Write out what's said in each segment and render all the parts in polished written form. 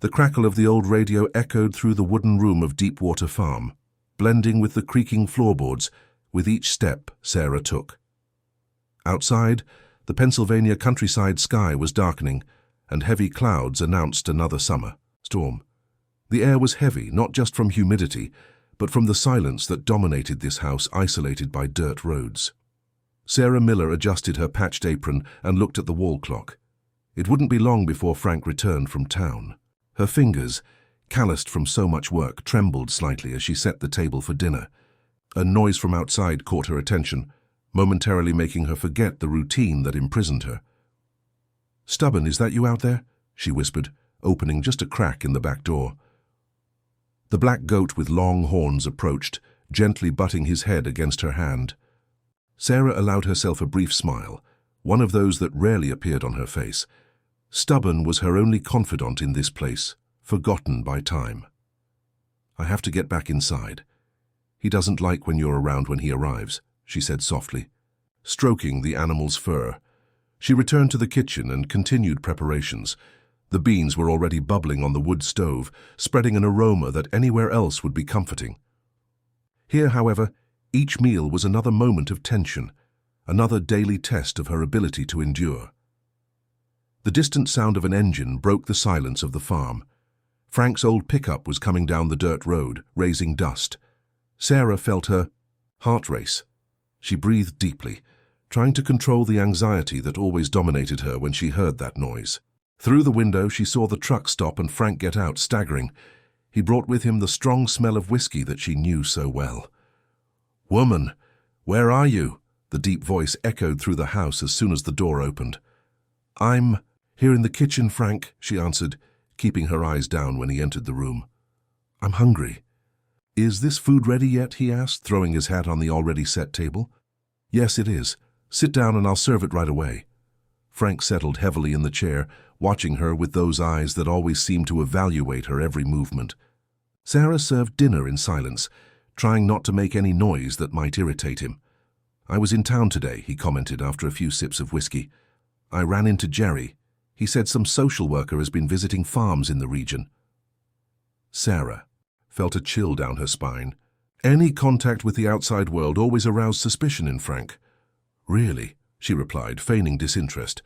The crackle of the old radio echoed through the wooden room of Deepwater Farm, blending with the creaking floorboards with each step Sarah took. Outside, the Pennsylvania countryside sky was darkening, and heavy clouds announced another summer storm. The air was heavy, not just from humidity, but from the silence that dominated this house isolated by dirt roads. Sarah Miller adjusted her patched apron and looked at the wall clock. It wouldn't be long before Frank returned from town. Her fingers, calloused from so much work, trembled slightly as she set the table for dinner. A noise from outside caught her attention, momentarily making her forget the routine that imprisoned her. "Stubborn, is that you out there?" she whispered, opening just a crack in the back door. The black goat with long horns approached, gently butting his head against her hand. Sarah allowed herself a brief smile, one of those that rarely appeared on her face. Stubborn was her only confidant in this place, forgotten by time. "I have to get back inside. He doesn't like when you're around when he arrives," she said softly, stroking the animal's fur. She returned to the kitchen and continued preparations. The beans were already bubbling on the wood stove, spreading an aroma that anywhere else would be comforting. Here, however, each meal was another moment of tension, another daily test of her ability to endure. The distant sound of an engine broke the silence of the farm. Frank's old pickup was coming down the dirt road, raising dust. Sarah felt her heart race. She breathed deeply, trying to control the anxiety that always dominated her when she heard that noise. Through the window, she saw the truck stop and Frank get out, staggering. He brought with him the strong smell of whiskey that she knew so well. "Woman, where are you?" The deep voice echoed through the house as soon as the door opened. "I'm here in the kitchen, Frank," she answered, keeping her eyes down when he entered the room. "I'm hungry." "Is this food ready yet?" he asked, throwing his hat on the already set table. "Yes, it is. Sit down and I'll serve it right away." Frank settled heavily in the chair, watching her with those eyes that always seemed to evaluate her every movement. Sarah served dinner in silence, trying not to make any noise that might irritate him. "I was in town today," he commented after a few sips of whiskey. "I ran into Jerry. He said some social worker has been visiting farms in the region." Sarah felt a chill down her spine. Any contact with the outside world always aroused suspicion in Frank. "Really?" she replied, feigning disinterest.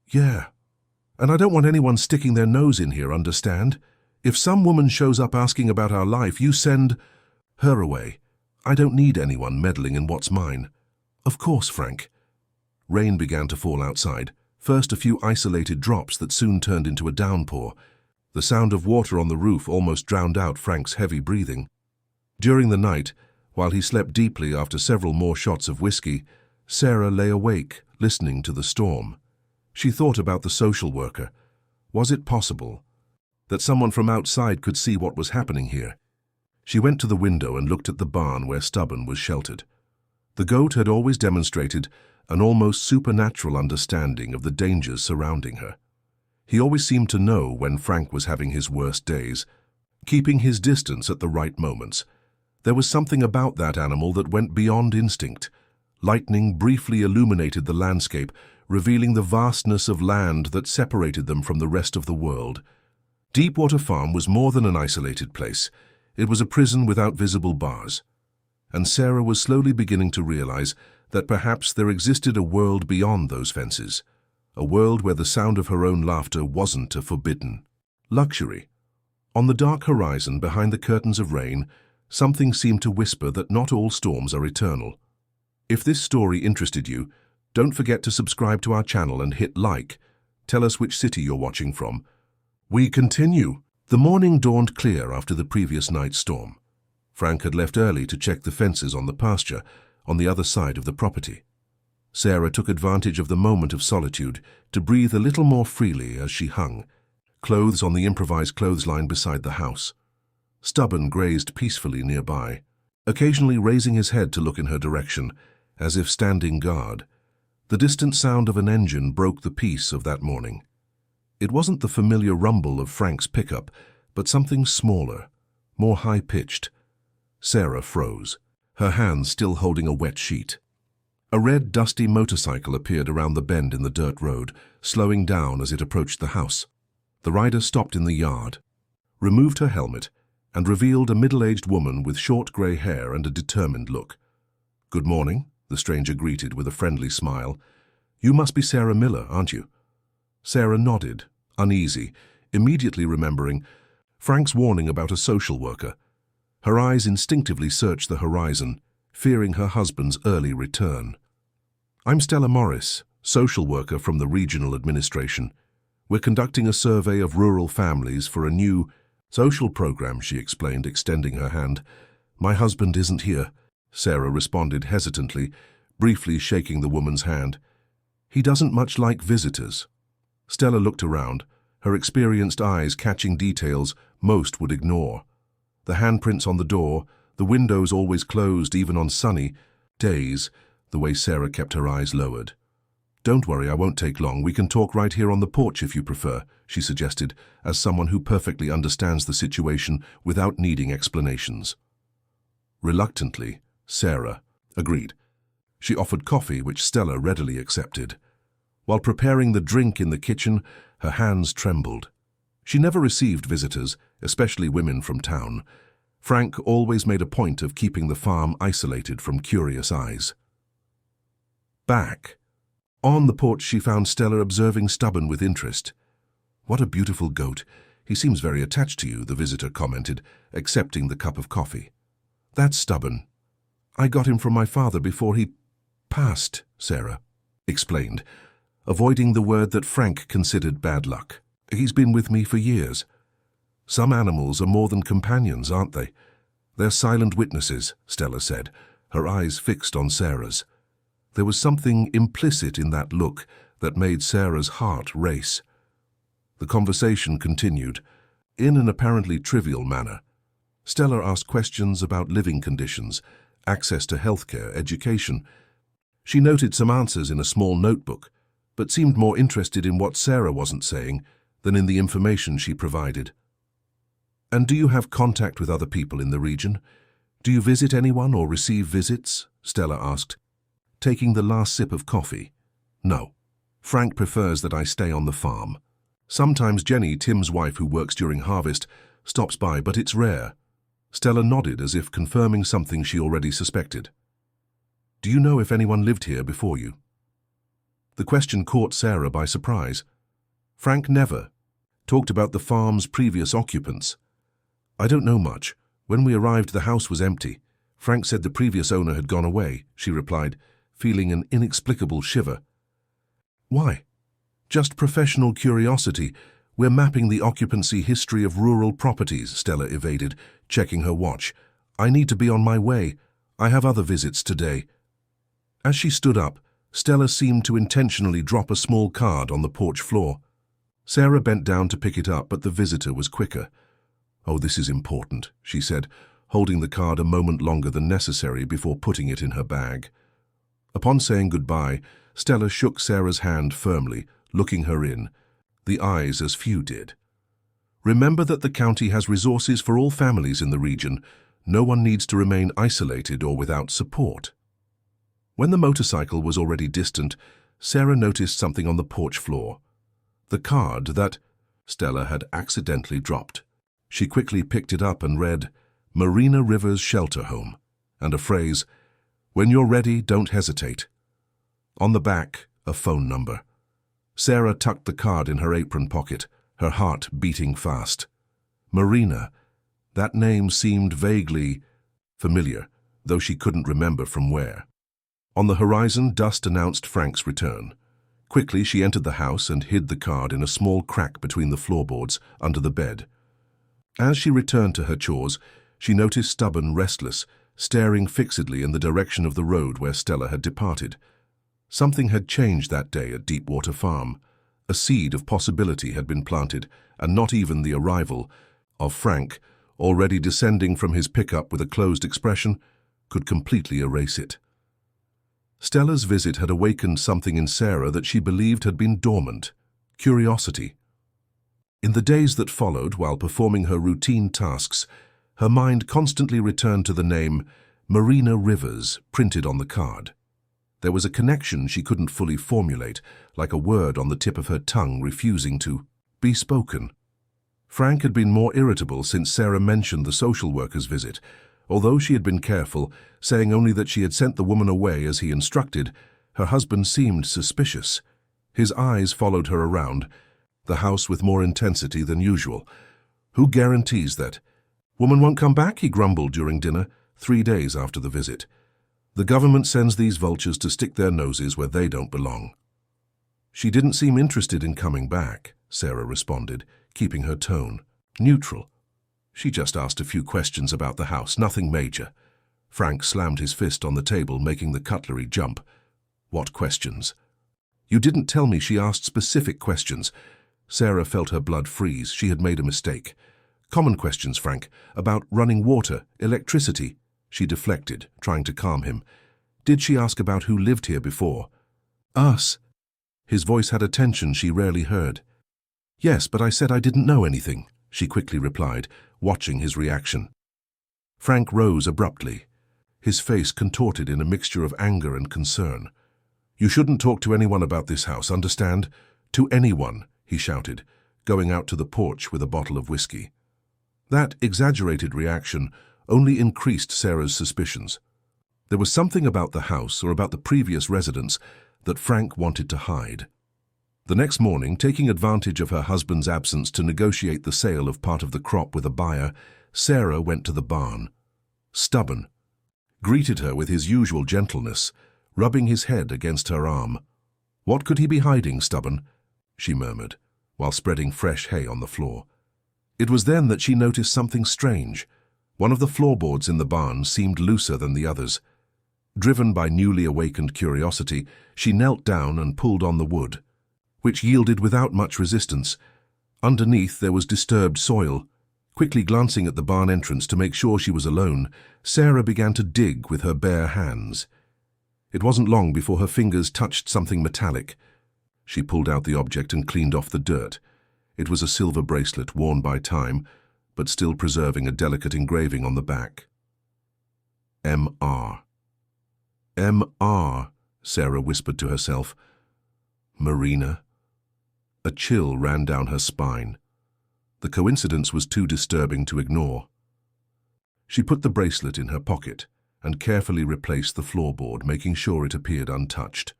"Yeah. And I don't want anyone sticking their nose in here, understand? If some woman shows up asking about our life, you send her away. I don't need anyone meddling in what's mine." "Of course, Frank." Rain began to fall outside, first a few isolated drops that soon turned into a downpour. The sound of water on the roof almost drowned out Frank's heavy breathing. During the night, while he slept deeply after several more shots of whiskey, Sarah lay awake, listening to the storm. She thought about the social worker. Was it possible that someone from outside could see what was happening here? She went to the window and looked at the barn where Stubborn was sheltered. The goat had always demonstrated an almost supernatural understanding of the dangers surrounding her. He always seemed to know when Frank was having his worst days, keeping his distance at the right moments. There was something about that animal that went beyond instinct. Lightning briefly illuminated the landscape, revealing the vastness of land that separated them from the rest of the world. Deepwater Farm was more than an isolated place. It was a prison without visible bars. And Sarah was slowly beginning to realize that perhaps there existed a world beyond those fences, a world where the sound of her own laughter wasn't a forbidden luxury. On the dark horizon, behind the curtains of rain, something seemed to whisper that not all storms are eternal. If this story interested you, don't forget to subscribe to our channel and hit like. Tell us which city you're watching from. We continue. The morning dawned clear after the previous night's storm. Frank had left early to check the fences on the pasture on the other side of the property. Sarah took advantage of the moment of solitude to breathe a little more freely as she hung, clothes on the improvised clothesline beside the house. Stubborn grazed peacefully nearby, occasionally raising his head to look in her direction, as if standing guard. The distant sound of an engine broke the peace of that morning. It wasn't the familiar rumble of Frank's pickup, but something smaller, more high-pitched. Sarah froze, her hands still holding a wet sheet. A red, dusty motorcycle appeared around the bend in the dirt road, slowing down as it approached the house. The rider stopped in the yard, removed her helmet, and revealed a middle-aged woman with short grey hair and a determined look. "Good morning," the stranger greeted with a friendly smile. "You must be Sarah Miller, aren't you?" Sarah nodded, uneasy, immediately remembering Frank's warning about a social worker. Her eyes instinctively searched the horizon, fearing her husband's early return. "I'm Stella Morris, social worker from the regional administration. We're conducting a survey of rural families for a new social program," she explained, extending her hand. "My husband isn't here," Sarah responded hesitantly, briefly shaking the woman's hand. "He doesn't much like visitors." Stella looked around, her experienced eyes catching details most would ignore. The handprints on the door, the windows always closed even on sunny days, the way Sarah kept her eyes lowered. "Don't worry, I won't take long. We can talk right here on the porch if you prefer," she suggested, as someone who perfectly understands the situation without needing explanations. Reluctantly, Sarah agreed. She offered coffee, which Stella readily accepted. While preparing the drink in the kitchen, her hands trembled. She never received visitors, especially women from town. Frank always made a point of keeping the farm isolated from curious eyes. Back. On the porch, she found Stella observing Stubborn with interest. "What a beautiful goat. He seems very attached to you," the visitor commented, accepting the cup of coffee. "That's Stubborn. I got him from my father before he passed," Sarah explained, avoiding the word that Frank considered bad luck. "He's been with me for years. Some animals are more than companions, aren't they? They're silent witnesses," Stella said, her eyes fixed on Sarah's. There was something implicit in that look that made Sarah's heart race. The conversation continued, in an apparently trivial manner. Stella asked questions about living conditions, access to healthcare, education. She noted some answers in a small notebook, but seemed more interested in what Sarah wasn't saying than in the information she provided. "And do you have contact with other people in the region? Do you visit anyone or receive visits?" Stella asked, taking the last sip of coffee. "No. Frank prefers that I stay on the farm. Sometimes Jenny, Tim's wife who works during harvest, stops by, but it's rare." Stella nodded as if confirming something she already suspected. "Do you know if anyone lived here before you?" The question caught Sarah by surprise. Frank never talked about the farm's previous occupants. "I don't know much. When we arrived, the house was empty. Frank said the previous owner had gone away," she replied, feeling an inexplicable shiver. "Why?" "Just professional curiosity. We're mapping the occupancy history of rural properties," Stella evaded, checking her watch. "I need to be on my way. I have other visits today." As she stood up, Stella seemed to intentionally drop a small card on the porch floor. Sarah bent down to pick it up, but the visitor was quicker. "Oh, this is important," she said, holding the card a moment longer than necessary before putting it in her bag. Upon saying goodbye, Stella shook Sarah's hand firmly, looking her in, the eyes as few did. "Remember that the county has resources for all families in the region. No one needs to remain isolated or without support." When the motorcycle was already distant, Sarah noticed something on the porch floor. The card that Stella had accidentally dropped. She quickly picked it up and read, "Marina Rivers Shelter Home," and a phrase, "When you're ready, don't hesitate." On the back, a phone number. Sarah tucked the card in her apron pocket, her heart beating fast. Marina. That name seemed vaguely familiar, though she couldn't remember from where. On the horizon, dust announced Frank's return. Quickly, she entered the house and hid the card in a small crack between the floorboards under the bed. As she returned to her chores, she noticed Stubborn restless, staring fixedly in the direction of the road where Stella had departed. Something had changed that day at Deepwater Farm. A seed of possibility had been planted, and not even the arrival of Frank, already descending from his pickup with a closed expression, could completely erase it. Stella's visit had awakened something in Sarah that she believed had been dormant: curiosity. In the days that followed, while performing her routine tasks, her mind constantly returned to the name Marina Rivers printed on the card. There was a connection she couldn't fully formulate, like a word on the tip of her tongue refusing to be spoken. Frank had been more irritable since Sarah mentioned the social worker's visit. Although she had been careful, saying only that she had sent the woman away as he instructed, her husband seemed suspicious. His eyes followed her around the house with more intensity than usual. Who guarantees that? Woman won't come back, he grumbled during dinner, 3 days after the visit. The government sends these vultures to stick their noses where they don't belong. She didn't seem interested in coming back, Sarah responded, keeping her tone neutral. She just asked a few questions about the house, nothing major. Frank slammed his fist on the table, making the cutlery jump. What questions? You didn't tell me she asked specific questions. Sarah felt her blood freeze. She had made a mistake. Common questions, Frank, about running water, electricity. She deflected, trying to calm him. Did she ask about who lived here before? Us. His voice had a tension she rarely heard. Yes, but I said I didn't know anything, she quickly replied, watching his reaction. Frank rose abruptly, his face contorted in a mixture of anger and concern. You shouldn't talk to anyone about this house, understand? To anyone, he shouted, going out to the porch with a bottle of whiskey. That exaggerated reaction only increased Sarah's suspicions. There was something about the house or about the previous residents that Frank wanted to hide. The next morning, taking advantage of her husband's absence to negotiate the sale of part of the crop with a buyer, Sarah went to the barn. Stubborn greeted her with his usual gentleness, rubbing his head against her arm. What could he be hiding, Stubborn? She murmured, while spreading fresh hay on the floor. It was then that she noticed something strange. One of the floorboards in the barn seemed looser than the others. Driven by newly awakened curiosity, she knelt down and pulled on the wood, which yielded without much resistance. Underneath there was disturbed soil. Quickly glancing at the barn entrance to make sure she was alone, Sarah began to dig with her bare hands. It wasn't long before her fingers touched something metallic. She pulled out the object and cleaned off the dirt. It was a silver bracelet worn by time, but still preserving a delicate engraving on the back. M.R. M.R., Sarah whispered to herself. Marina. A chill ran down her spine. The coincidence was too disturbing to ignore. She put the bracelet in her pocket and carefully replaced the floorboard, making sure it appeared untouched.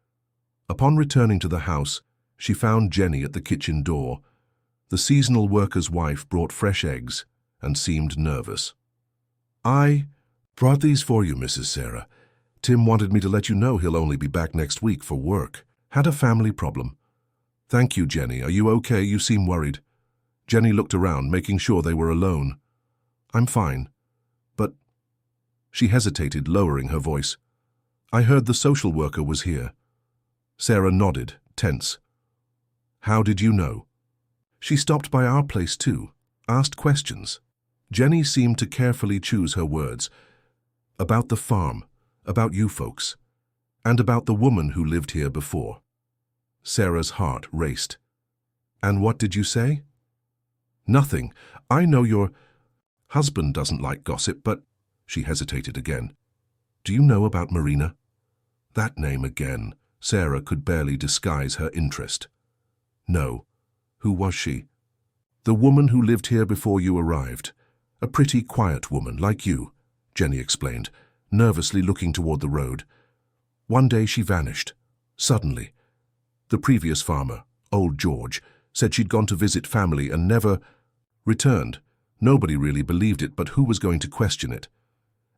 Upon returning to the house, she found Jenny at the kitchen door. The seasonal worker's wife brought fresh eggs and seemed nervous. I brought these for you, Mrs. Sarah. Tim wanted me to let you know he'll only be back next week for work. Had a family problem. Thank you, Jenny. Are you okay? You seem worried. Jenny looked around, making sure they were alone. I'm fine. But... She hesitated, lowering her voice. I heard the social worker was here. Sarah nodded, tense. How did you know? She stopped by our place too, asked questions. Jenny seemed to carefully choose her words. About the farm, about you folks, and about the woman who lived here before. Sarah's heart raced. And what did you say? Nothing. I know your husband doesn't like gossip, but... She hesitated again. Do you know about Marina? That name again. Sarah could barely disguise her interest. No. Who was she? The woman who lived here before you arrived. A pretty quiet woman, like you, Jenny explained, nervously looking toward the road. One day she vanished. Suddenly. The previous farmer, old George, said she'd gone to visit family and never returned. Nobody really believed it, but who was going to question it?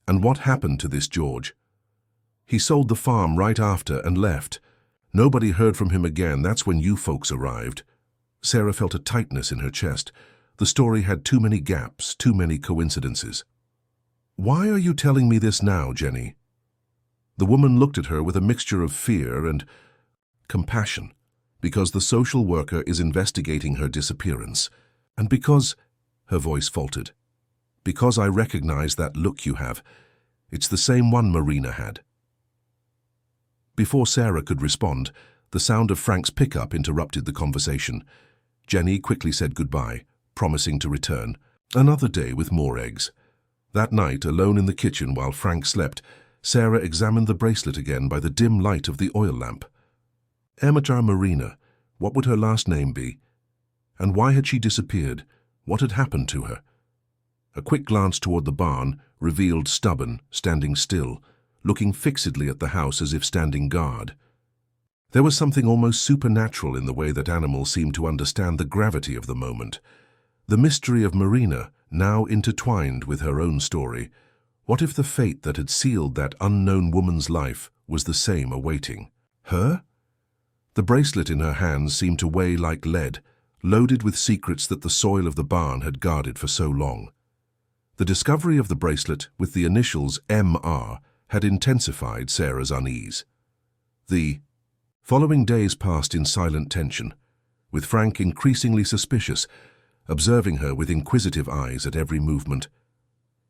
And what happened to this George? He sold the farm right after and left. Nobody heard from him again. That's when you folks arrived. Sarah felt a tightness in her chest. The story had too many gaps, too many coincidences. Why are you telling me this now, Jenny? The woman looked at her with a mixture of fear and compassion, because the social worker is investigating her disappearance, and because, her voice faltered, because I recognize that look you have. It's the same one Marina had. Before Sarah could respond, the sound of Frank's pickup interrupted the conversation. Jenny quickly said goodbye, promising to return. Another day with more eggs. That night, alone in the kitchen while Frank slept, Sarah examined the bracelet again by the dim light of the oil lamp. Amateur Marina. What would her last name be? And why had she disappeared? What had happened to her? A quick glance toward the barn revealed Stubborn, standing still, looking fixedly at the house as if standing guard. There was something almost supernatural in the way that animals seemed to understand the gravity of the moment. The mystery of Marina, now intertwined with her own story. What if the fate that had sealed that unknown woman's life was the same awaiting her? The bracelet in her hands seemed to weigh like lead, loaded with secrets that the soil of the barn had guarded for so long. The discovery of the bracelet with the initials MR had intensified Sarah's unease. The following days passed in silent tension, with Frank increasingly suspicious, observing her with inquisitive eyes at every movement.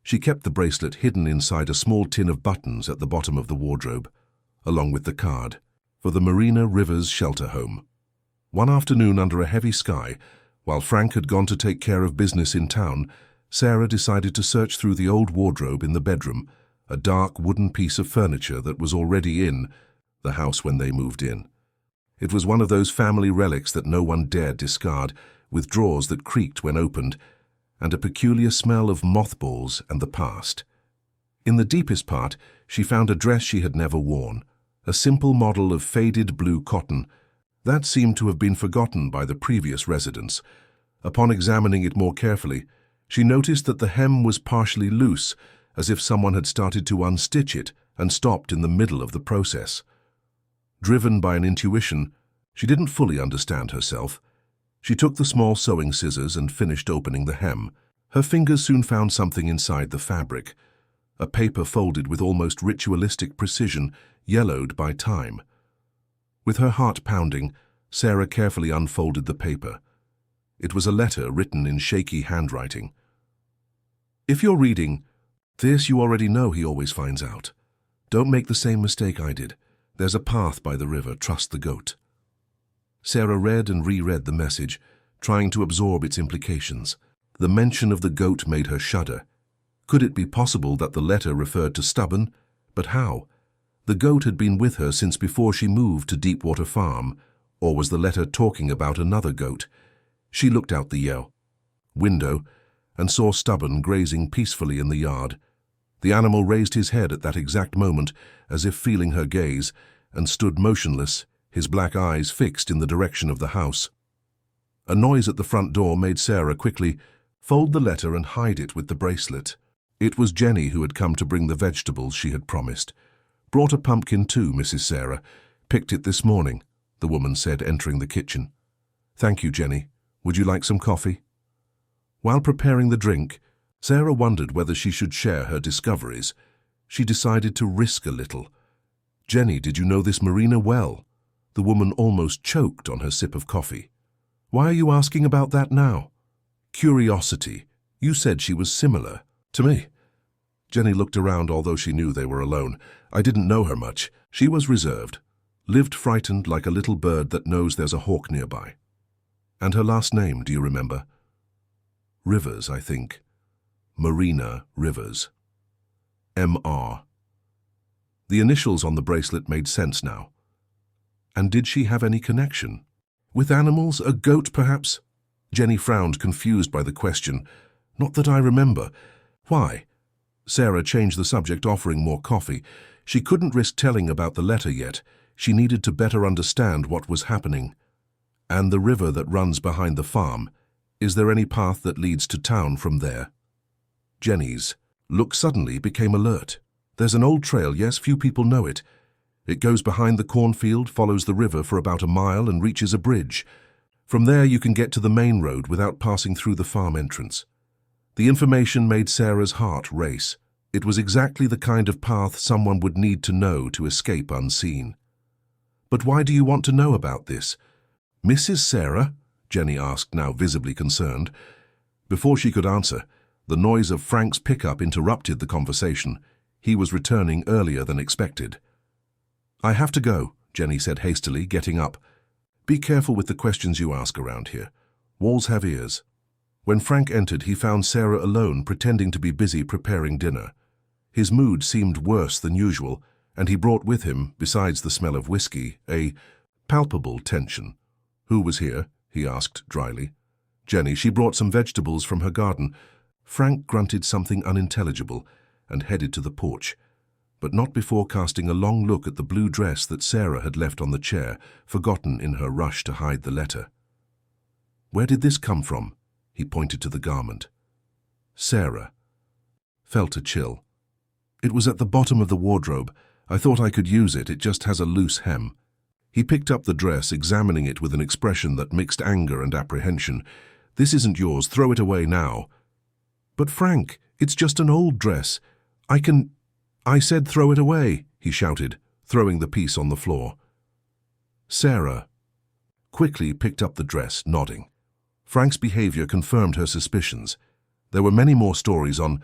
She kept the bracelet hidden inside a small tin of buttons at the bottom of the wardrobe, along with the card, for the Marina Rivers shelter home. One afternoon under a heavy sky, while Frank had gone to take care of business in town, Sarah decided to search through the old wardrobe in the bedroom, a dark wooden piece of furniture that was already in the house when they moved in. It was one of those family relics that no one dared discard, with drawers that creaked when opened, and a peculiar smell of mothballs and the past. In the deepest part, she found a dress she had never worn, a simple model of faded blue cotton. That seemed to have been forgotten by the previous residents. Upon examining it more carefully, she noticed that the hem was partially loose, as if someone had started to unstitch it and stopped in the middle of the process. Driven by an intuition, she didn't fully understand herself. She took the small sewing scissors and finished opening the hem. Her fingers soon found something inside the fabric, a paper folded with almost ritualistic precision, yellowed by time. With her heart pounding, Sarah carefully unfolded the paper. It was a letter written in shaky handwriting. "If you're reading this, you already know he always finds out. Don't make the same mistake I did. There's a path by the river, trust the goat." Sarah read and reread the message, trying to absorb its implications. The mention of the goat made her shudder. Could it be possible that the letter referred to Stubborn? But how? The goat had been with her since before she moved to Deepwater Farm, or was the letter talking about another goat? She looked out the window and saw Stubborn grazing peacefully in the yard. The animal raised his head at that exact moment, as if feeling her gaze, and stood motionless, his black eyes fixed in the direction of the house. A noise at the front door made Sarah quickly fold the letter and hide it with the bracelet. It was Jenny who had come to bring the vegetables she had promised. "Brought a pumpkin too, Mrs. Sarah. Picked it this morning," the woman said, entering the kitchen. "Thank you, Jenny. Would you like some coffee?" While preparing the drink, Sarah wondered whether she should share her discoveries. She decided to risk a little. "Jenny, did you know this Marina well?" The woman almost choked on her sip of coffee. "Why are you asking about that now?" "Curiosity. You said she was similar to me." Jenny looked around, although she knew they were alone. "I didn't know her much. She was reserved. Lived frightened like a little bird that knows there's a hawk nearby." "And her last name, do you remember?" "Rivers, I think. Marina Rivers. M.R." The initials on the bracelet made sense now. And did she have any connection? With animals? A goat, perhaps? Jenny frowned, confused by the question. "Not that I remember." "Why?" Sarah changed the subject, offering more coffee. She couldn't risk telling about the letter yet. She needed to better understand what was happening. "And the river that runs behind the farm. Is there any path that leads to town from there?" Jenny's look suddenly became alert. "There's an old trail, yes, few people know it. It goes behind the cornfield, follows the river for about a mile and reaches a bridge. From there you can get to the main road without passing through the farm entrance." The information made Sarah's heart race. It was exactly the kind of path someone would need to know to escape unseen. "But why do you want to know about this?" "Mrs. Sarah?" Jenny asked, now visibly concerned. Before she could answer, the noise of Frank's pickup interrupted the conversation. He was returning earlier than expected. "I have to go," Jenny said hastily, getting up. "Be careful with the questions you ask around here. Walls have ears." When Frank entered, he found Sarah alone, pretending to be busy preparing dinner. His mood seemed worse than usual, and he brought with him, besides the smell of whiskey, a palpable tension. "Who was here?" he asked dryly. Jenny, she brought some vegetables from her garden. Frank grunted something unintelligible and headed to the porch, but not before casting a long look at the blue dress that Sarah had left on the chair, forgotten in her rush to hide the letter. Where did this come from? He pointed to the garment. Sarah felt a chill. It was at the bottom of the wardrobe. I thought I could use it. It just has a loose hem. He picked up the dress, examining it with an expression that mixed anger and apprehension. This isn't yours. Throw it away now. But Frank, it's just an old dress. I said throw it away, he shouted, throwing the piece on the floor. Sarah quickly picked up the dress, nodding. Frank's behavior confirmed her suspicions. There were many more stories on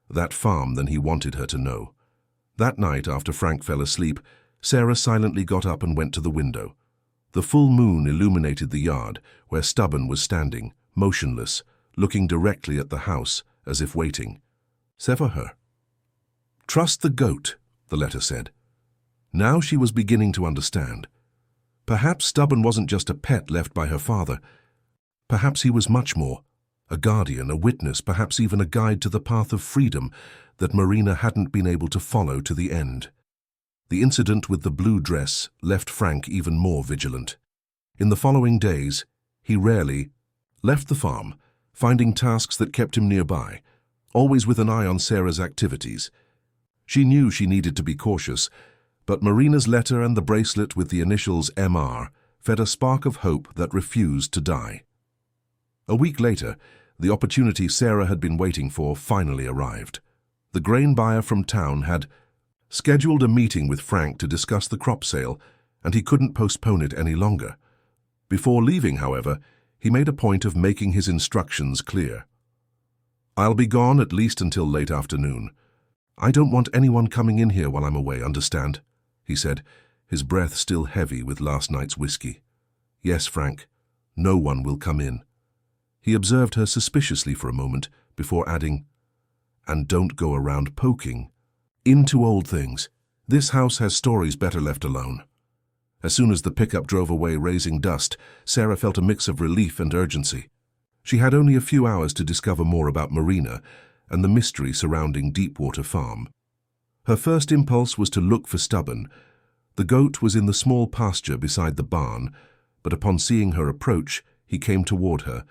that farm than he wanted her to know. That night, after Frank fell asleep, Sarah silently got up and went to the window. The full moon illuminated the yard, where Stubborn was standing, motionless, looking directly at the house, as if waiting. Sever her. Trust the goat, the letter said. Now she was beginning to understand. Perhaps Stubborn wasn't just a pet left by her father. Perhaps he was much more. A guardian, a witness, perhaps even a guide to the path of freedom that Marina hadn't been able to follow to the end. The incident with the blue dress left Frank even more vigilant. In the following days, he rarely left the farm, finding tasks that kept him nearby, always with an eye on Sarah's activities. She knew she needed to be cautious, but Marina's letter and the bracelet with the initials MR fed a spark of hope that refused to die. A week later, the opportunity Sarah had been waiting for finally arrived. The grain buyer from town had scheduled a meeting with Frank to discuss the crop sale, and he couldn't postpone it any longer. Before leaving, however, he made a point of making his instructions clear. I'll be gone at least until late afternoon. I don't want anyone coming in here while I'm away, understand? He said, his breath still heavy with last night's whiskey. Yes, Frank, no one will come in. He observed her suspiciously for a moment before adding, and don't go around poking into old things. This house has stories better left alone. As soon as the pickup drove away raising dust, Sarah felt a mix of relief and urgency. She had only a few hours to discover more about Marina and the mystery surrounding Deepwater Farm. Her first impulse was to look for Stubborn. The goat was in the small pasture beside the barn, but upon seeing her approach, he came toward her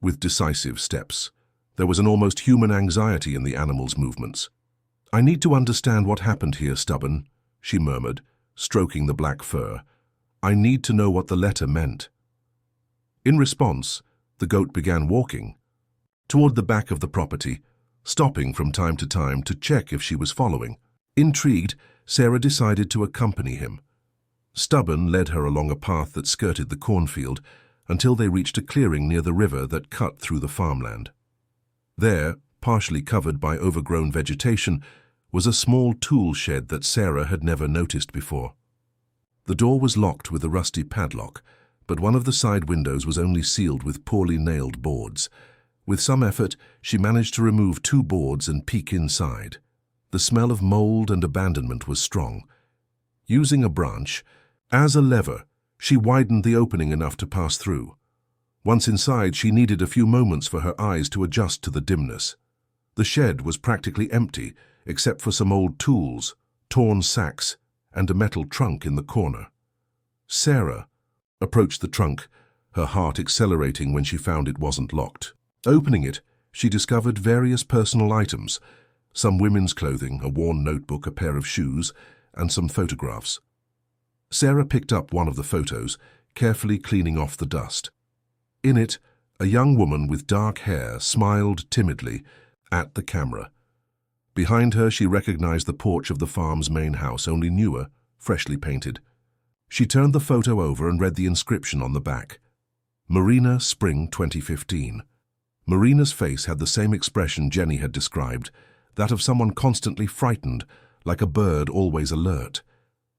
with decisive steps. There was an almost human anxiety in the animal's movements. I need to understand what happened here, Stubborn, she murmured, stroking the black fur. I need to know what the letter meant. In response, the goat began walking toward the back of the property, stopping from time to check if she was following. Intrigued, Sarah decided to accompany him. Stubborn led her along a path that skirted the cornfield until they reached a clearing near the river that cut through the farmland. There, partially covered by overgrown vegetation, was a small tool shed that Sarah had never noticed before. The door was locked with a rusty padlock, but one of the side windows was only sealed with poorly nailed boards. With some effort, she managed to remove 2 boards and peek inside. The smell of mold and abandonment was strong. Using a branch, as a lever, she widened the opening enough to pass through. Once inside, she needed a few moments for her eyes to adjust to the dimness. The shed was practically empty, except for some old tools, torn sacks, and a metal trunk in the corner. Sarah approached the trunk, her heart accelerating when she found it wasn't locked. Opening it, she discovered various personal items, some women's clothing, a worn notebook, a pair of shoes, and some photographs. Sarah picked up one of the photos, carefully cleaning off the dust. In it, a young woman with dark hair smiled timidly at the camera. Behind her, she recognized the porch of the farm's main house, only newer, freshly painted. She turned the photo over and read the inscription on the back. Marina, Spring 2015. Marina's face had the same expression Jenny had described, that of someone constantly frightened, like a bird always alert.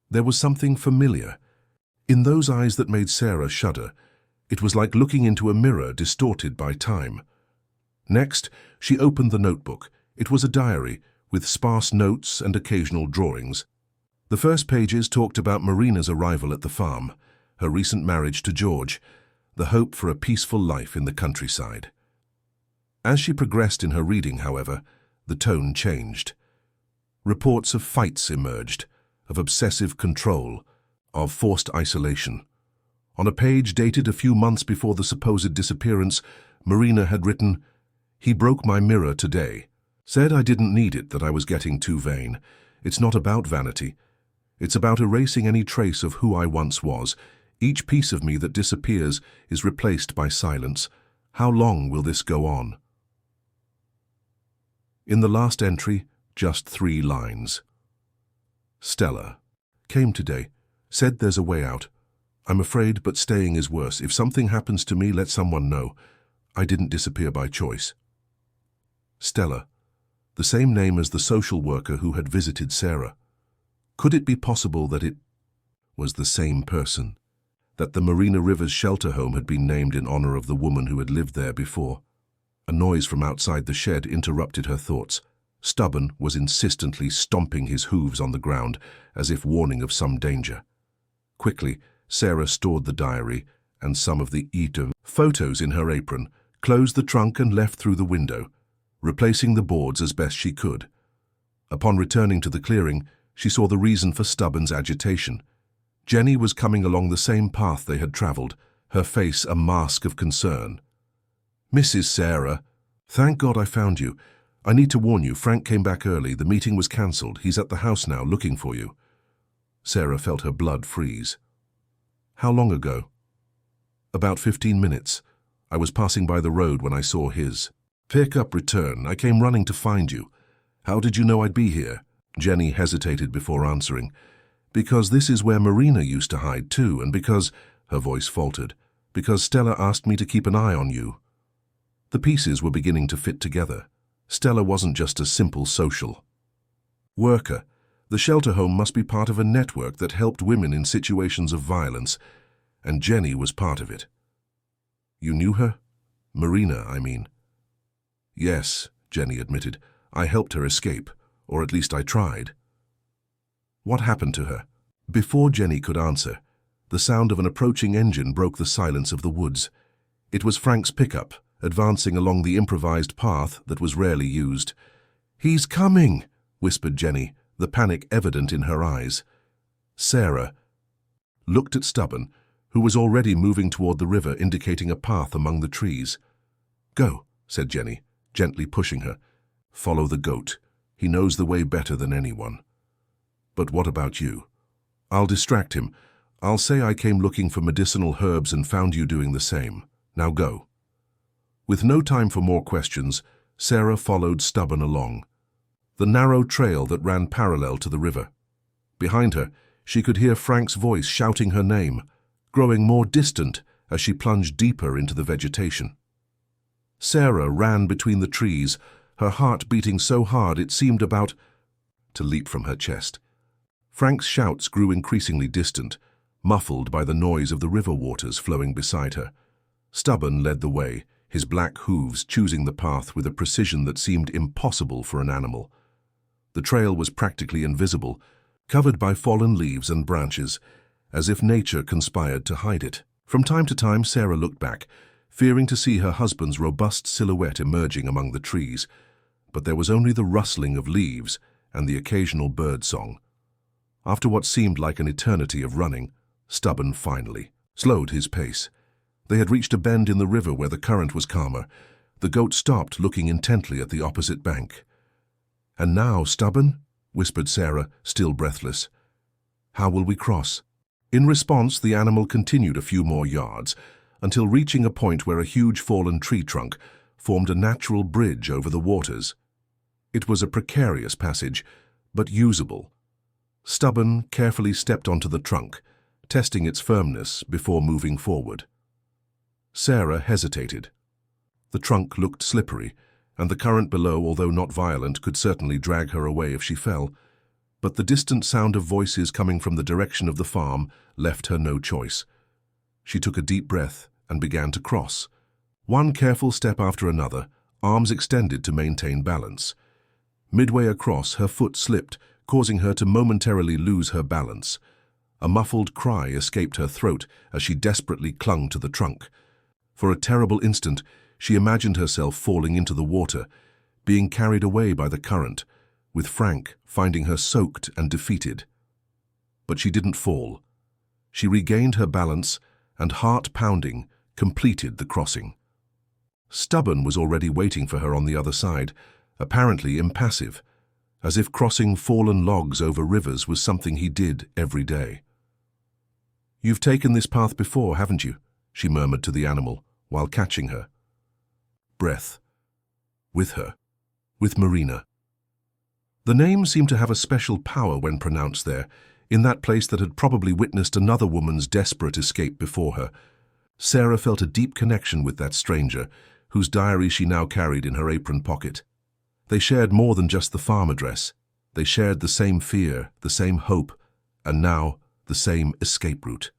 There was something familiar. In those eyes that made Sarah shudder, it was like looking into a mirror distorted by time. Next, she opened the notebook. It was a diary, with sparse notes and occasional drawings. The first pages talked about Marina's arrival at the farm, her recent marriage to George. the hope for a peaceful life in the countryside. As she progressed in her reading, however, the tone changed. Reports of fights emerged, of obsessive control, of forced isolation. On a page dated a few months before the supposed disappearance, Marina had written, "He broke my mirror today. Said I didn't need it, that I was getting too vain. It's not about vanity. It's about erasing any trace of who I once was. Each piece of me that disappears is replaced by silence. How long will this go on?" In the last entry, just 3 lines. Stella. Came today. Said there's a way out. I'm afraid, but staying is worse. If something happens to me, let someone know. I didn't disappear by choice. Stella. The same name as the social worker who had visited Sarah. Could it be possible that it was the same person? That the Marina Rivers shelter home had been named in honor of the woman who had lived there before? A noise from outside the shed interrupted her thoughts. Stubborn was insistently stomping his hooves on the ground, as if warning of some danger. Quickly, Sarah stored the diary and some of the photos in her apron, closed the trunk and left through the window, replacing the boards as best she could. Upon returning to the clearing, she saw the reason for Stubborn's agitation. Jenny was coming along the same path they had traveled, her face a mask of concern. "Mrs. Sarah, thank God I found you. I need to warn you, Frank came back early. The meeting was cancelled. He's at the house now, looking for you." Sarah felt her blood freeze. "How long ago?" "About 15 minutes. I was passing by the road when I saw his pick-up return. I came running to find you. How did you know I'd be here?" Jenny hesitated before answering. "Because this is where Marina used to hide too, and because," her voice faltered, "because Stella asked me to keep an eye on you." The pieces were beginning to fit together. Stella wasn't just a simple social worker. The shelter home must be part of a network that helped women in situations of violence, and Jenny was part of it. "You knew her? Marina, I mean." "Yes," Jenny admitted. "I helped her escape, or at least I tried." "What happened to her?" Before Jenny could answer, the sound of an approaching engine broke the silence of the woods. It was Frank's pickup, advancing along the improvised path that was rarely used. "He's coming," whispered Jenny, the panic evident in her eyes. Sarah looked at Stubborn, who was already moving toward the river, indicating a path among the trees. "Go," said Jenny, gently pushing her. "Follow the goat. He knows the way better than anyone." "But what about you?" "I'll distract him. I'll say I came looking for medicinal herbs and found you doing the same. Now go." With no time for more questions, Sarah followed Stubborn along the narrow trail that ran parallel to the river. Behind her, she could hear Frank's voice shouting her name, growing more distant as she plunged deeper into the vegetation. Sarah ran between the trees, her heart beating so hard it seemed about to leap from her chest. Frank's shouts grew increasingly distant, muffled by the noise of the river waters flowing beside her. Stubborn led the way, his black hooves choosing the path with a precision that seemed impossible for an animal. The trail was practically invisible, covered by fallen leaves and branches, as if nature conspired to hide it. From time to time, Sarah looked back, fearing to see her husband's robust silhouette emerging among the trees, but there was only the rustling of leaves and the occasional bird song. After what seemed like an eternity of running, Stubborn finally slowed his pace. They had reached a bend in the river where the current was calmer. The goat stopped, looking intently at the opposite bank. "And now, Stubborn?" whispered Sarah, still breathless. "How will we cross?" In response, the animal continued a few more yards, until reaching a point where a huge fallen tree trunk formed a natural bridge over the waters. It was a precarious passage, but usable. Stubborn carefully stepped onto the trunk, testing its firmness before moving forward. Sarah hesitated. The trunk looked slippery, and the current below, although not violent, could certainly drag her away if she fell. But the distant sound of voices coming from the direction of the farm left her no choice. She took a deep breath and began to cross. One careful step after another, arms extended to maintain balance. Midway across, her foot slipped, causing her to momentarily lose her balance. A muffled cry escaped her throat as she desperately clung to the trunk. For a terrible instant, she imagined herself falling into the water, being carried away by the current, with Frank finding her soaked and defeated. But she didn't fall. She regained her balance and, heart-pounding, completed the crossing. Stubborn was already waiting for her on the other side, apparently impassive, as if crossing fallen logs over rivers was something he did every day. "You've taken this path before, haven't you?" she murmured to the animal, while catching her breath. With her. With Marina. The name seemed to have a special power when pronounced there, in that place that had probably witnessed another woman's desperate escape before her. Sarah felt a deep connection with that stranger, whose diary she now carried in her apron pocket. They shared more than just the farm address. They shared the same fear, the same hope, and now the same escape route.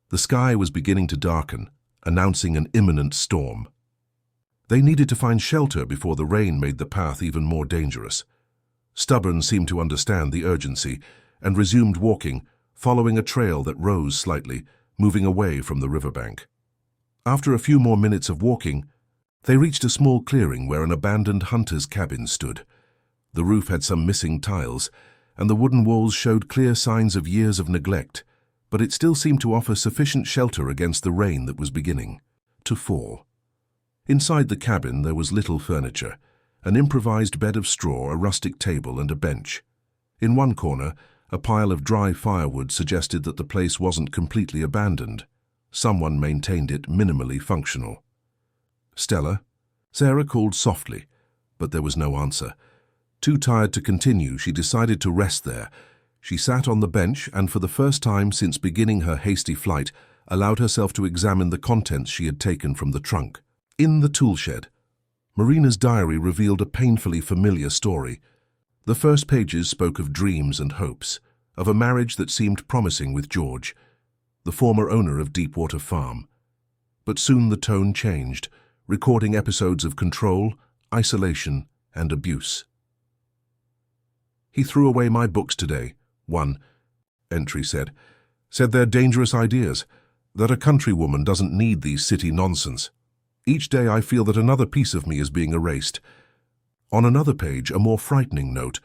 The sky was beginning to darken, announcing an imminent storm. They needed to find shelter before the rain made the path even more dangerous. Stubborn seemed to understand the urgency and resumed walking, following a trail that rose slightly, moving away from the riverbank. After a few more minutes of walking, they reached a small clearing where an abandoned hunter's cabin stood. The roof had some missing tiles, and the wooden walls showed clear signs of years of neglect, but it still seemed to offer sufficient shelter against the rain that was beginning to fall. Inside the cabin there was little furniture, an improvised bed of straw, a rustic table, and a bench. In one corner, a pile of dry firewood suggested that the place wasn't completely abandoned. Someone maintained it minimally functional. "Stella?" Sarah called softly, but there was no answer. Too tired to continue, she decided to rest there. She sat on the bench and, for the first time since beginning her hasty flight, allowed herself to examine the contents she had taken from the trunk. In the toolshed, Marina's diary revealed a painfully familiar story. The first pages spoke of dreams and hopes, of a marriage that seemed promising with George, the former owner of Deepwater Farm. But soon the tone changed, recording episodes of control, isolation, and abuse. "He threw away my books today," one entry said. "Said they're dangerous ideas, that a countrywoman doesn't need these city nonsense. Each day I feel that another piece of me is being erased." On another page, a more frightening note.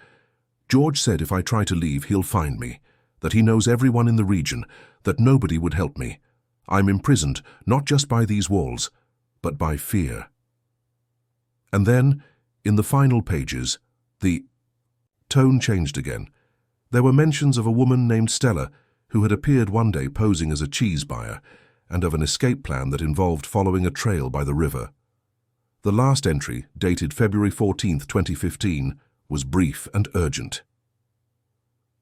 "George said if I try to leave, he'll find me, that he knows everyone in the region, that nobody would help me. I'm imprisoned, not just by these walls, but by fear." And then, in the final pages, the tone changed again. There were mentions of a woman named Stella, who had appeared one day posing as a cheese buyer, and of an escape plan that involved following a trail by the river. The last entry, dated February 14th, 2015, was brief and urgent.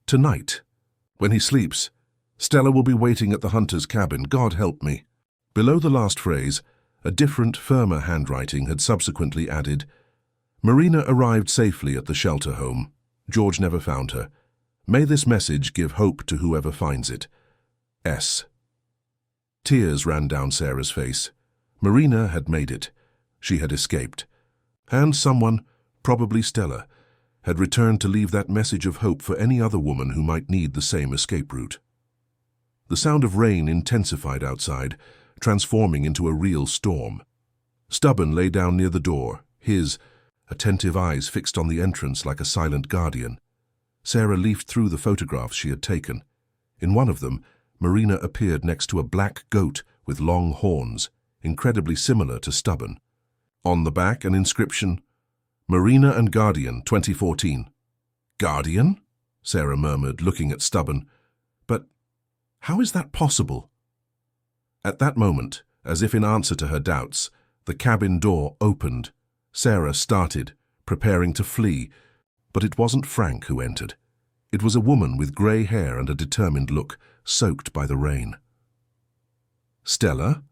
"Tonight, when he sleeps, Stella will be waiting at the hunter's cabin. God help me." Below the last phrase, a different, firmer handwriting had subsequently added, "Marina arrived safely at the shelter home. George never found her. May this message give hope to whoever finds it. S." Tears ran down Sarah's face. Marina had made it. She had escaped. And someone, probably Stella, had returned to leave that message of hope for any other woman who might need the same escape route. The sound of rain intensified outside, transforming into a real storm. Stubborn lay down near the door, his attentive eyes fixed on the entrance like a silent guardian. Sarah leafed through the photographs she had taken. In one of them, Marina appeared next to a black goat with long horns, incredibly similar to Stubborn. On the back, an inscription, "Marina and Guardian, 2014. "Guardian?" Sarah murmured, looking at Stubborn. "But how is that possible?" At that moment, as if in answer to her doubts, the cabin door opened. Sarah started, preparing to flee, but it wasn't Frank who entered. It was a woman with grey hair and a determined look, soaked by the rain. "Stella?"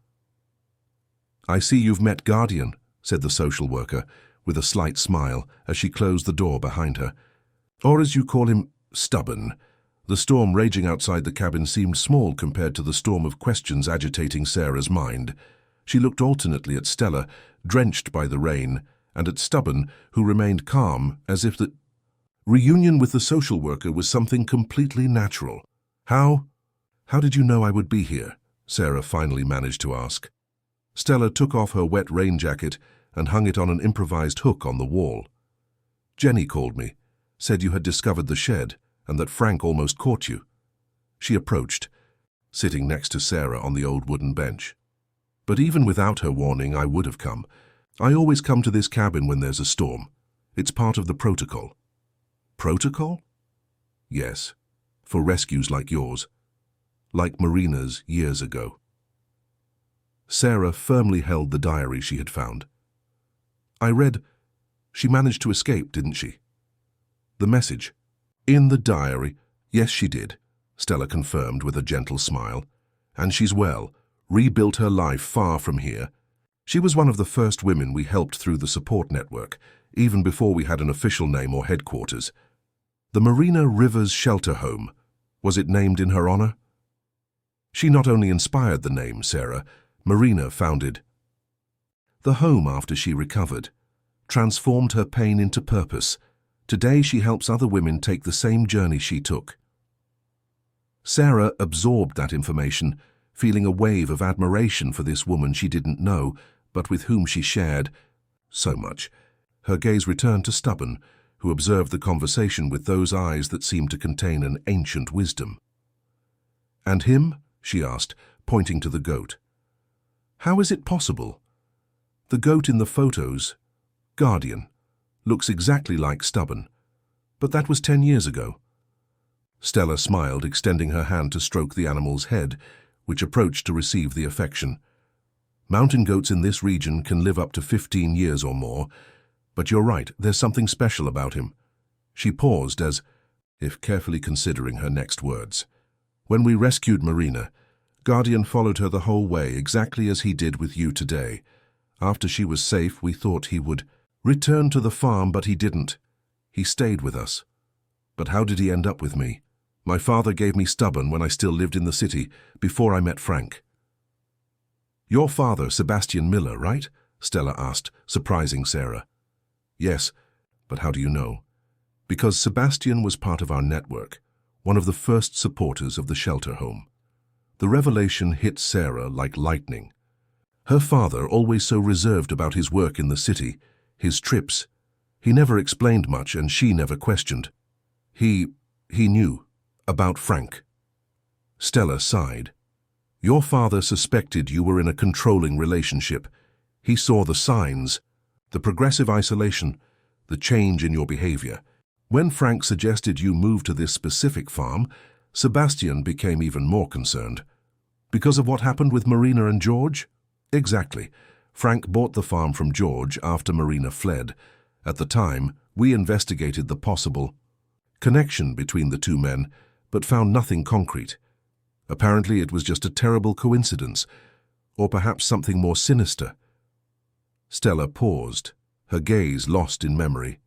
"I see you've met Guardian," said the social worker, with a slight smile as she closed the door behind her. "Or as you call him, Stubborn." The storm raging outside the cabin seemed small compared to the storm of questions agitating Sarah's mind. She looked alternately at Stella, drenched by the rain, and at Stubborn, who remained calm, as if the reunion with the social worker was something completely natural. How did you know I would be here?" Sarah finally managed to ask. Stella took off her wet rain jacket and hung it on an improvised hook on the wall. Jenny called me, said you had discovered the shed and that Frank almost caught you. She approached, sitting next to Sarah on the old wooden bench. But even without her warning, I would have come. I always come to this cabin when there's a storm. It's part of the protocol. Protocol? Yes, for rescues like yours. Like Marina's years ago. Sarah firmly held the diary she had found. I read, she managed to escape, didn't she? The message. In the diary, yes she did, Stella confirmed with a gentle smile. And she's well, rebuilt her life far from here. She was one of the first women we helped through the support network, even before we had an official name or headquarters. The Marina Rivers Shelter Home. Was it named in her honor? She not only inspired the name, Sarah, Marina founded the home after she recovered, transformed her pain into purpose. Today she helps other women take the same journey she took. Sarah absorbed that information, feeling a wave of admiration for this woman she didn't know, but with whom she shared so much. Her gaze returned to Stubborn, who observed the conversation with those eyes that seemed to contain an ancient wisdom. And him? She asked, pointing to the goat. How is it possible? The goat in the photos, Guardian, looks exactly like Stubborn, but that was 10 years ago. Stella smiled, extending her hand to stroke the animal's head, which approached to receive the affection. Mountain goats in this region can live up to 15 years or more, but you're right, there's something special about him. She paused as if carefully considering her next words. When we rescued Marina, Guardian followed her the whole way, exactly as he did with you today. After she was safe, we thought he would return to the farm, but he didn't. He stayed with us. But how did he end up with me? My father gave me Stubborn when I still lived in the city, before I met Frank. Your father, Sebastian Miller, right? Stella asked, surprising Sarah. Yes, but how do you know? Because Sebastian was part of our network, one of the first supporters of the shelter home. The revelation hit Sarah like lightning. Her father, always so reserved about his work in the city, his trips, he never explained much and she never questioned. He knew about Frank. Stella sighed. Your father suspected you were in a controlling relationship. He saw the signs, the progressive isolation, the change in your behavior. When Frank suggested you move to this specific farm, Sebastian became even more concerned. Because of what happened with Marina and George? Exactly. Frank bought the farm from George after Marina fled. At the time, we investigated the possible connection between the two men, but found nothing concrete. Apparently it was just a terrible coincidence, or perhaps something more sinister. Stella paused, her gaze lost in memory.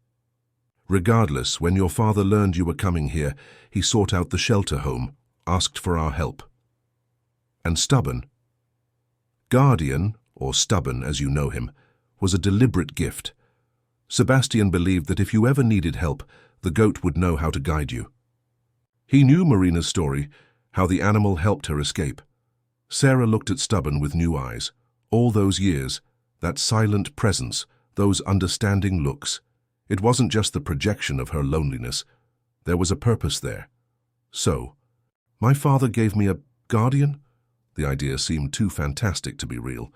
Regardless, when your father learned you were coming here, he sought out the shelter home, asked for our help. And Stubborn, Guardian, or Stubborn as you know him, was a deliberate gift. Sebastian believed that if you ever needed help, the goat would know how to guide you. He knew Marina's story, how the animal helped her escape. Sarah looked at Stubborn with new eyes. All those years, that silent presence, those understanding looks. It wasn't just the projection of her loneliness. There was a purpose there. So, my father gave me a guardian? The idea seemed too fantastic to be real.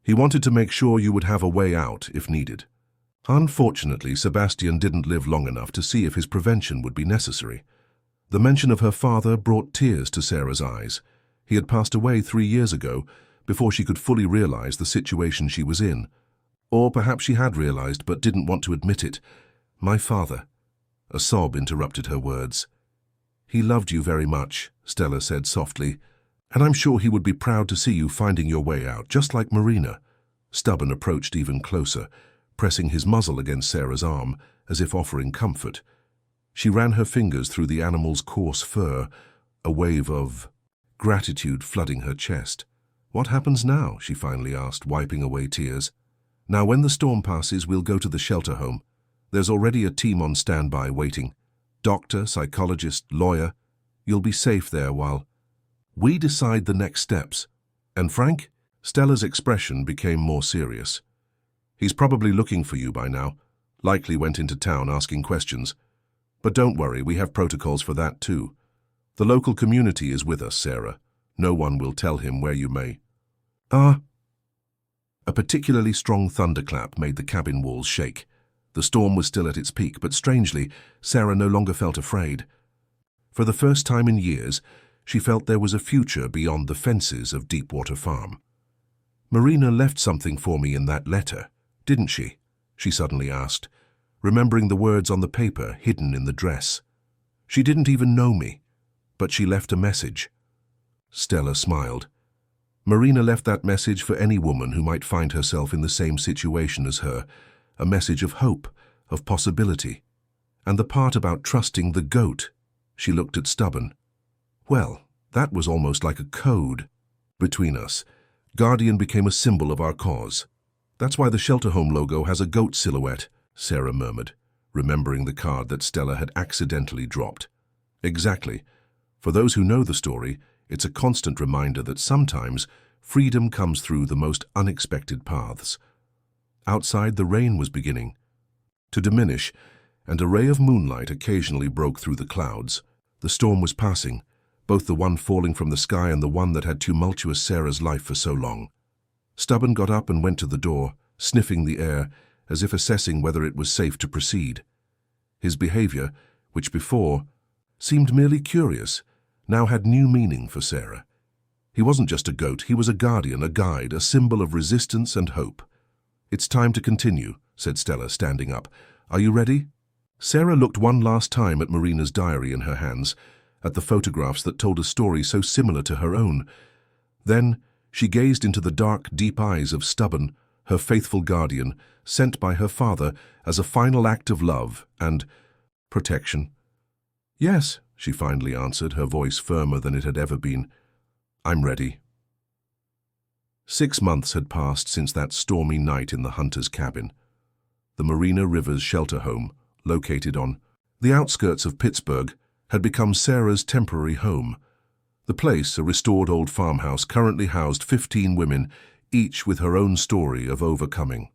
He wanted to make sure you would have a way out if needed. Unfortunately, Sebastian didn't live long enough to see if his prevention would be necessary. The mention of her father brought tears to Sarah's eyes. He had passed away 3 years ago, before she could fully realize the situation she was in. Or perhaps she had realized but didn't want to admit it. My father. A sob interrupted her words. He loved you very much, Stella said softly, and I'm sure he would be proud to see you finding your way out, just like Marina. Stubborn approached even closer, pressing his muzzle against Sarah's arm, as if offering comfort. She ran her fingers through the animal's coarse fur, a wave of gratitude flooding her chest. What happens now? She finally asked, wiping away tears. Now, when the storm passes, we'll go to the shelter home. There's already a team on standby waiting. Doctor, psychologist, lawyer. You'll be safe there while we decide the next steps. And Frank? Stella's expression became more serious. He's probably looking for you by now. Likely went into town asking questions. But don't worry, we have protocols for that too. The local community is with us, Sarah. No one will tell him where you may. Ah. A particularly strong thunderclap made the cabin walls shake. The storm was still at its peak, but strangely, Sarah no longer felt afraid. For the first time in years, she felt there was a future beyond the fences of Deepwater Farm. Marina left something for me in that letter, didn't she? She suddenly asked, remembering the words on the paper hidden in the dress. She didn't even know me, but she left a message. Stella smiled. Marina left that message for any woman who might find herself in the same situation as her, a message of hope, of possibility. And the part about trusting the goat, she looked at Stubborn. Well, that was almost like a code. Between us, Guardian became a symbol of our cause. That's why the shelter home logo has a goat silhouette, Sarah murmured, remembering the card that Stella had accidentally dropped. Exactly. For those who know the story, it's a constant reminder that sometimes freedom comes through the most unexpected paths. Outside, the rain was beginning to diminish, and a ray of moonlight occasionally broke through the clouds. The storm was passing, both the one falling from the sky and the one that had tumultuous Sarah's life for so long. Stubborn got up and went to the door, sniffing the air, as if assessing whether it was safe to proceed. His behavior, which before seemed merely curious, now had new meaning for Sarah. He wasn't just a goat, he was a guardian, a guide, a symbol of resistance and hope. "It's time to continue," said Stella, standing up. "Are you ready?" Sarah looked one last time at Marina's diary in her hands, at the photographs that told a story so similar to her own. Then she gazed into the dark, deep eyes of Stubborn, her faithful guardian, sent by her father as a final act of love and protection. "Yes," she finally answered, her voice firmer than it had ever been. "I'm ready." 6 months had passed since that stormy night in the hunter's cabin. The Marina Rivers shelter home, located on the outskirts of Pittsburgh, had become Sarah's temporary home. The place, a restored old farmhouse, currently housed 15 women, each with her own story of overcoming.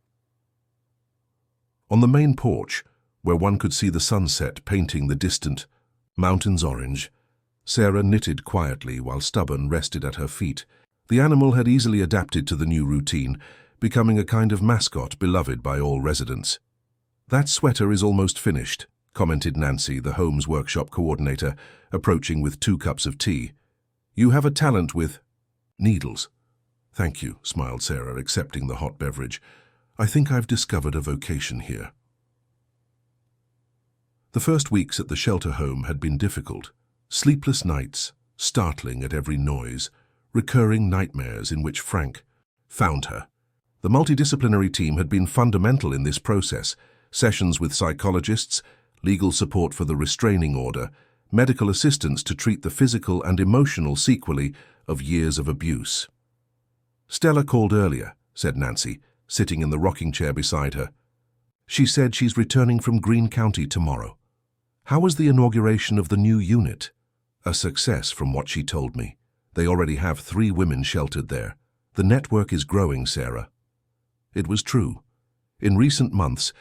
On the main porch, where one could see the sunset painting the distant mountains orange, Sarah knitted quietly while Stubborn rested at her feet. The animal had easily adapted to the new routine, becoming a kind of mascot beloved by all residents. "That sweater is almost finished," commented Nancy, the home's workshop coordinator, approaching with 2 cups of tea. "You have a talent with needles." "Thank you," smiled Sarah, accepting the hot beverage. "I think I've discovered a vocation here." The first weeks at the shelter home had been difficult. Sleepless nights, startling at every noise, recurring nightmares in which Frank found her. The multidisciplinary team had been fundamental in this process. Sessions with psychologists, legal support for the restraining order, medical assistance to treat the physical and emotional sequelae of years of abuse. "Stella called earlier," said Nancy, sitting in the rocking chair beside her. "She said she's returning from Greene County tomorrow. How was the inauguration of the new unit?" "A success, from what she told me. They already have 3 women sheltered there. The network is growing, Sarah." It was true. In recent months,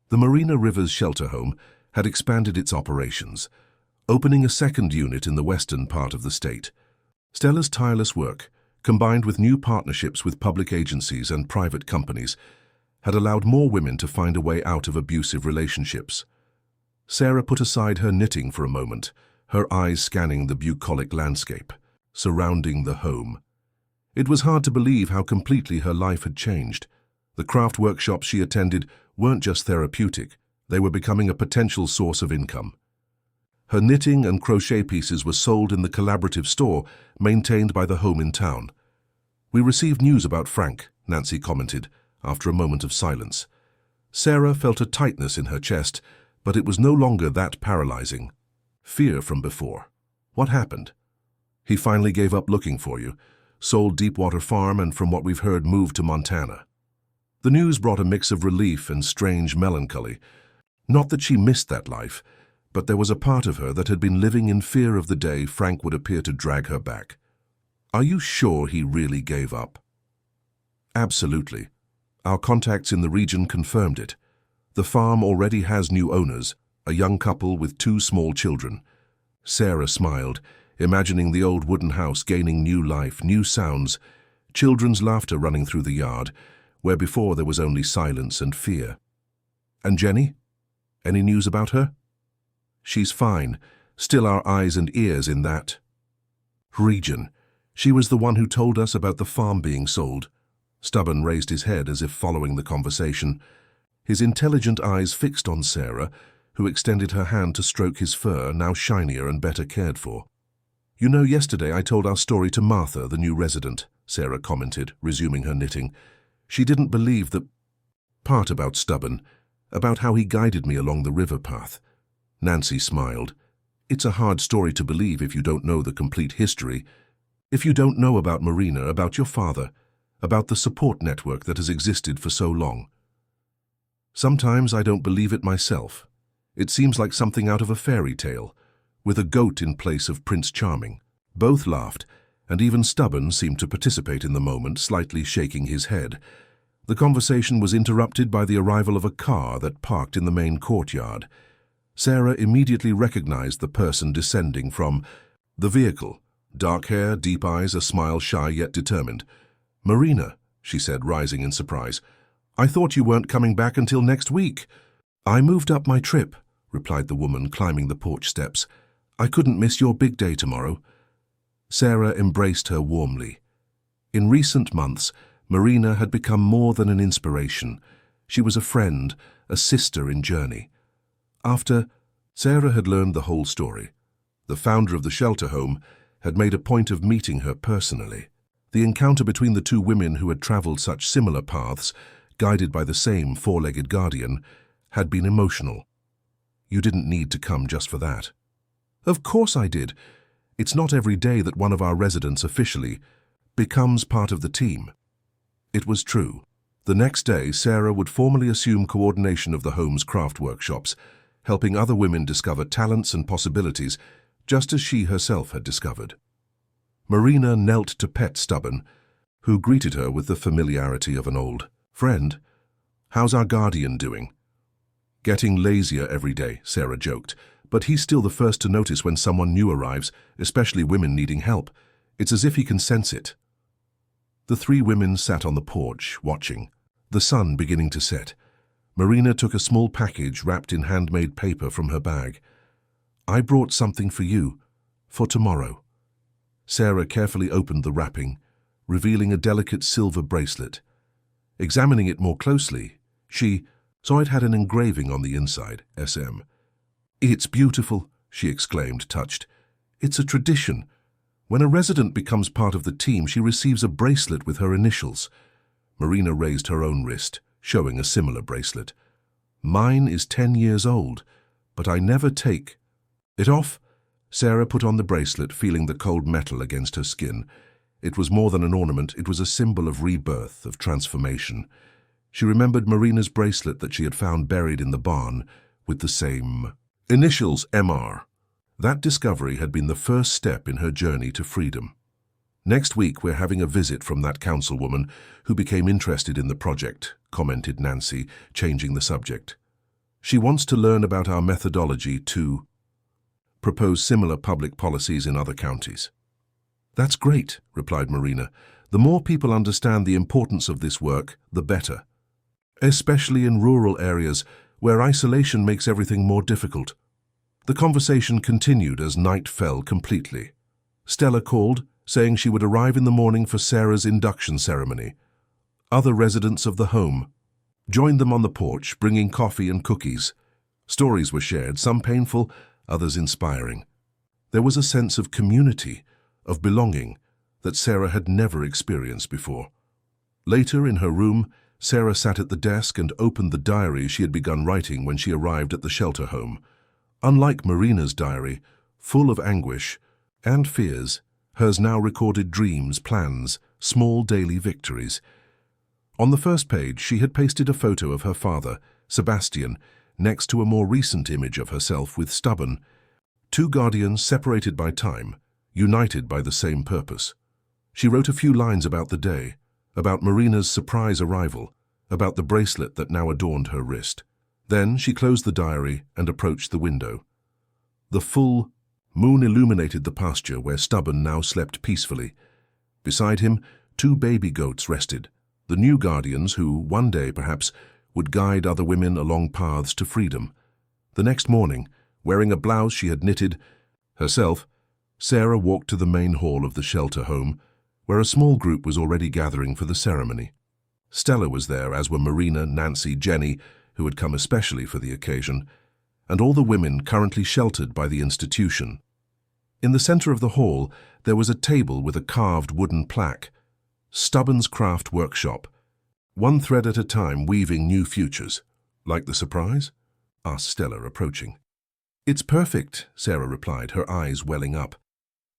the Marina Rivers shelter home had expanded its operations, opening a 2nd unit in the western part of the state. Stella's tireless work, combined with new partnerships with public agencies and private companies, had allowed more women to find a way out of abusive relationships. Sarah put aside her knitting for a moment, her eyes scanning the bucolic landscape surrounding the home. It was hard to believe how completely her life had changed. The craft workshops she attended weren't just therapeutic, they were becoming a potential source of income. Her knitting and crochet pieces were sold in the collaborative store maintained by the home in town. "We received news about Frank," Nancy commented, after a moment of silence. Sarah felt a tightness in her chest, but it was no longer that paralyzing. Fear from before. "What happened?" "He finally gave up looking for you, sold Deepwater Farm, and from what we've heard moved to Montana." The news brought a mix of relief and strange melancholy. Not that she missed that life, but there was a part of her that had been living in fear of the day Frank would appear to drag her back. "Are you sure he really gave up?" Absolutely. Our contacts in the region confirmed it. The farm already has new owners, a young couple with 2 small children. Sarah smiled, imagining the old wooden house gaining new life, new sounds, children's laughter running through the yard, where before there was only silence and fear. And Jenny? Any news about her? She's fine, still our eyes and ears in that region. She was the one who told us about the farm being sold. Stubborn raised his head as if following the conversation, his intelligent eyes fixed on Sarah, who extended her hand to stroke his fur, now shinier and better cared for. You know, yesterday I told our story to Martha, the new resident, Sarah commented, resuming her knitting. She didn't believe the part about Stubborn, about how he guided me along the river path. Nancy smiled. It's a hard story to believe if you don't know the complete history. If you don't know about Marina, about your father, about the support network that has existed for so long. Sometimes I don't believe it myself. It seems like something out of a fairy tale, with a goat in place of Prince Charming. Both laughed, and even Stubborn seemed to participate in the moment, slightly shaking his head. The conversation was interrupted by the arrival of a car that parked in the main courtyard. Sarah immediately recognized the person descending from the vehicle. Dark hair, deep eyes, a smile shy yet determined. "Marina," she said, rising in surprise. "I thought you weren't coming back until next week." "I moved up my trip," replied the woman, climbing the porch steps. "I couldn't miss your big day tomorrow." Sarah embraced her warmly. In recent months, Marina had become more than an inspiration. She was a friend, a sister in journey. After Sarah had learned the whole story, the founder of the shelter home had made a point of meeting her personally. The encounter between the 2 women who had traveled such similar paths, guided by the same 4-legged guardian, had been emotional. "You didn't need to come just for that." "Of course I did. It's not every day that one of our residents officially becomes part of the team." It was true. The next day, Sarah would formally assume coordination of the home's craft workshops, helping other women discover talents and possibilities, just as she herself had discovered. Marina knelt to pet Stubborn, who greeted her with the familiarity of an old friend. "How's our guardian doing?" "Getting lazier every day," Sarah joked, "but he's still the first to notice when someone new arrives, especially women needing help. It's as if he can sense it." The 3 women sat on the porch, watching, the sun beginning to set. Marina took a small package wrapped in handmade paper from her bag. "I brought something for you, for tomorrow." Sarah carefully opened the wrapping, revealing a delicate silver bracelet. Examining it more closely, she saw it had an engraving on the inside, SM. "It's beautiful," she exclaimed, touched. "It's a tradition. When a resident becomes part of the team, she receives a bracelet with her initials." Marina raised her own wrist, showing a similar bracelet. "Mine is 10 years old, but I never take it off." Sarah put on the bracelet, feeling the cold metal against her skin. It was more than an ornament, it was a symbol of rebirth, of transformation. She remembered Marina's bracelet that she had found buried in the barn, with the same initials, MR. That discovery had been the first step in her journey to freedom. "Next week we're having a visit from that councilwoman who became interested in the project," commented Nancy, changing the subject. "She wants to learn about our methodology to propose similar public policies in other counties." "That's great," replied Marina. "The more people understand the importance of this work, the better. Especially in rural areas where isolation makes everything more difficult." The conversation continued as night fell completely. Stella called, saying she would arrive in the morning for Sarah's induction ceremony. Other residents of the home joined them on the porch, bringing coffee and cookies. Stories were shared, some painful, others inspiring. There was a sense of community, of belonging, that Sarah had never experienced before. Later, in her room, Sarah sat at the desk and opened the diary she had begun writing when she arrived at the shelter home. Unlike Marina's diary, full of anguish and fears, hers now recorded dreams, plans, small daily victories. On the first page, she had pasted a photo of her father, Sebastian, next to a more recent image of herself with Stubborn. 2 guardians separated by time, united by the same purpose. She wrote a few lines about the day, about Marina's surprise arrival, about the bracelet that now adorned her wrist. Then she closed the diary and approached the window. The full moon illuminated the pasture where Stubborn now slept peacefully. Beside him, 2 baby goats rested, the new guardians who, one day perhaps, would guide other women along paths to freedom. The next morning, wearing a blouse she had knitted herself, Sarah walked to the main hall of the shelter home, where a small group was already gathering for the ceremony. Stella was there, as were Marina, Nancy, Jenny, who had come especially for the occasion, and all the women currently sheltered by the institution. In the center of the hall, there was a table with a carved wooden plaque, Stubborn's Craft Workshop, one thread at a time weaving new futures. Like the surprise? Asked Stella, approaching. It's perfect, Sarah replied, her eyes welling up.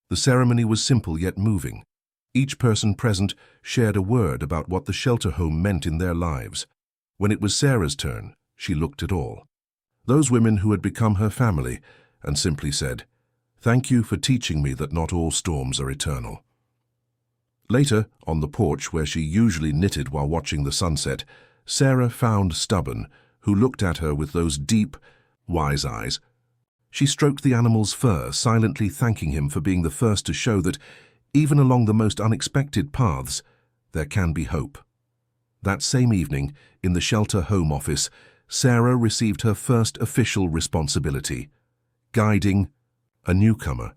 The ceremony was simple yet moving. Each person present shared a word about what the shelter home meant in their lives. When it was Sarah's turn, she looked at all. Those women who had become her family, and simply said, "Thank you for teaching me that not all storms are eternal." Later, on the porch where she usually knitted while watching the sunset, Sarah found Stubborn, who looked at her with those deep, wise eyes. She stroked the animal's fur, silently thanking him for being the first to show that, even along the most unexpected paths, there can be hope. That same evening, in the shelter home office, Sarah received her first official responsibility, guiding a newcomer,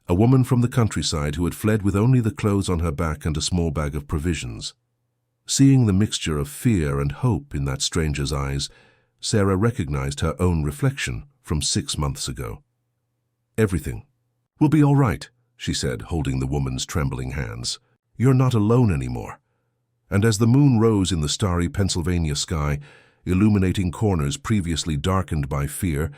a woman from the countryside who had fled with only the clothes on her back and a small bag of provisions. Seeing the mixture of fear and hope in that stranger's eyes, Sarah recognized her own reflection from 6 months ago. "Everything will be all right," she said, holding the woman's trembling hands. "You're not alone anymore." And as the moon rose in the starry Pennsylvania sky, illuminating corners previously darkened by fear,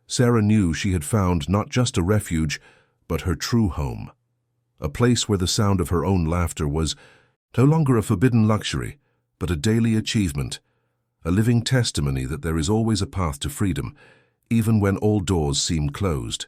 Sarah knew she had found not just a refuge, but her true home. A place where the sound of her own laughter was no longer a forbidden luxury, but a daily achievement, a living testimony that there is always a path to freedom, even when all doors seem closed.